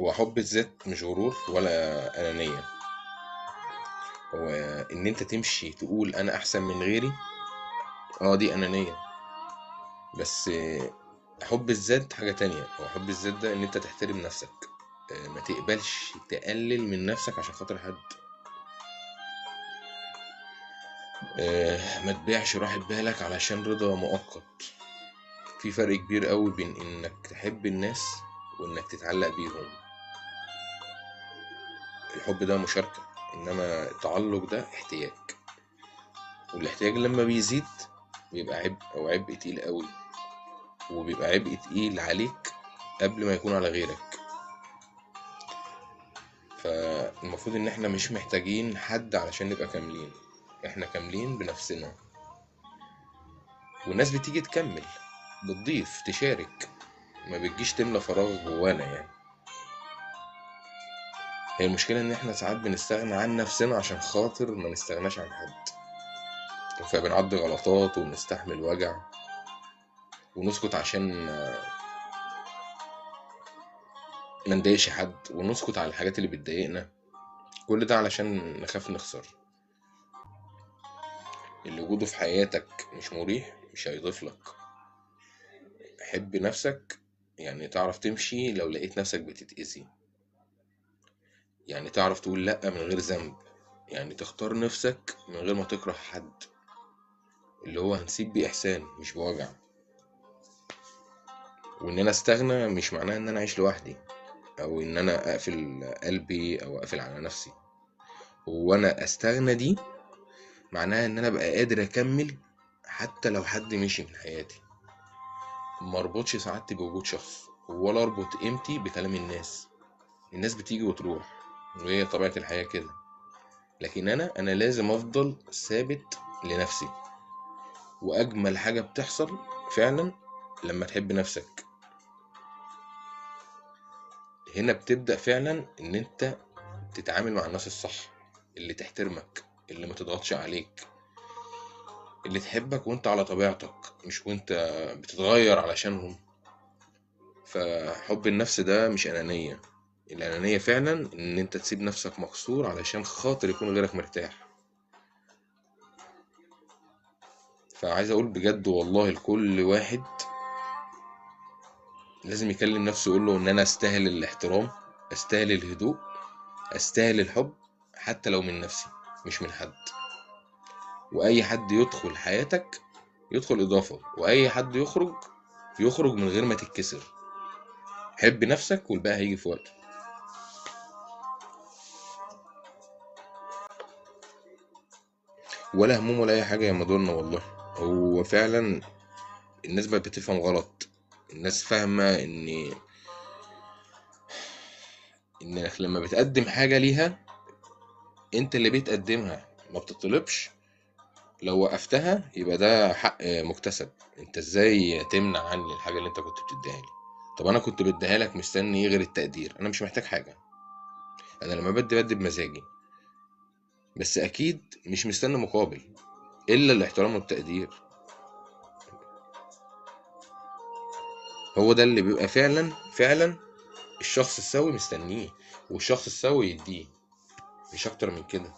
هو حب الذات مش غرور ولا أنانية. هو إن أنت تمشي تقول أنا أحسن من غيري، دي أنانية. بس حب الذات حاجة تانية. هو حب الذات ده إن أنت تحترم نفسك، ما تقبلش تقلل من نفسك عشان خاطر حد. ما تبيعش راحة بالك علشان رضا مؤقت. في فرق كبير قوي بين إنك تحب الناس وإنك تتعلق بيهم. الحب ده مشاركة، إنما التعلق ده احتياج. والاحتياج لما بيزيد بيبقى عبء أو عبء تقيل قوي، وبيبقى عبء تقيل عليك قبل ما يكون على غيرك. فالمفروض إن احنا مش محتاجين حد علشان نبقى كاملين. احنا كاملين بنفسنا. والناس بتيجي تكمل، بتضيف تشارك، ما بتجيش تملى فراغ جوانا يعني. هي المشكلة إن احنا ساعات بنستغنى عن نفسنا عشان خاطر ما نستغناش عن حد. فبنعدي غلطات وبنستحمل وجع ونسكت عشان ما نضايقش حد، ونسكت على الحاجات اللي بتضايقنا. كل ده علشان نخاف نخسر. اللي وجوده في حياتك مش مريح مش هيضيف لك. حب نفسك، يعني تعرف تمشي لو لقيت نفسك بتتأذي، يعني تعرف تقول لأ من غير ذنب، يعني تختار نفسك من غير ما تكره حد. اللي هو هنسيب بإحسان مش بوجع. وإن أنا أستغنى مش معناه إن أنا أعيش لوحدي، أو إن أنا أقفل قلبي أو أقفل على نفسي. وأنا أستغنى دي معناها إن أنا أبقى قادر أكمل حتى لو حد مشي من حياتي. ما اربطش سعادتي بوجود شخص، ولا اربط قيمتي بكلام الناس. الناس بتيجي وتروح، وهي طبيعة الحياة كده. لكن أنا لازم أفضل ثابت لنفسي. وأجمل حاجة بتحصل فعلا لما تحب نفسك. هنا بتبدأ فعلا إن أنت تتعامل مع الناس الصح، اللي تحترمك، اللي ما تضغطش عليك، اللي تحبك وانت على طبيعتك، مش وانت بتتغير علشانهم. فحب النفس ده مش أنانية. الأنانية فعلا إن أنت تسيب نفسك مكسور علشان خاطر يكون غيرك مرتاح. فعايز أقول بجد والله لكل واحد لازم يكلم نفسه، يقول له إن أنا أستاهل الاحترام، أستاهل الهدوء، أستاهل الحب، حتى لو من نفسي مش من حد. وأي حد يدخل حياتك يدخل إضافة، وأي حد يخرج يخرج من غير ما تتكسر. حب نفسك والباقي هيجي في وقته. ولا هموم ولا أي حاجة يا مدورنا والله. هو فعلا الناس بقت بتفهم غلط. الناس فاهمة إنك لما بتقدم حاجة ليها أنت اللي بتقدمها، ما بتطلبش. لو وقفتها يبقى ده حق مكتسب. أنت إزاي تمنع عني الحاجة اللي أنت كنت بتديها لي؟ طب أنا كنت بديها لك مستني إيه غير التقدير؟ أنا مش محتاج حاجة. أنا لما بدي بمزاجي، بس أكيد مش مستني مقابل إلا الاحترام والتقدير. هو ده اللي بيبقى فعلا فعلا الشخص السوي مستنيه، والشخص السوي يديه، مش اكتر من كده.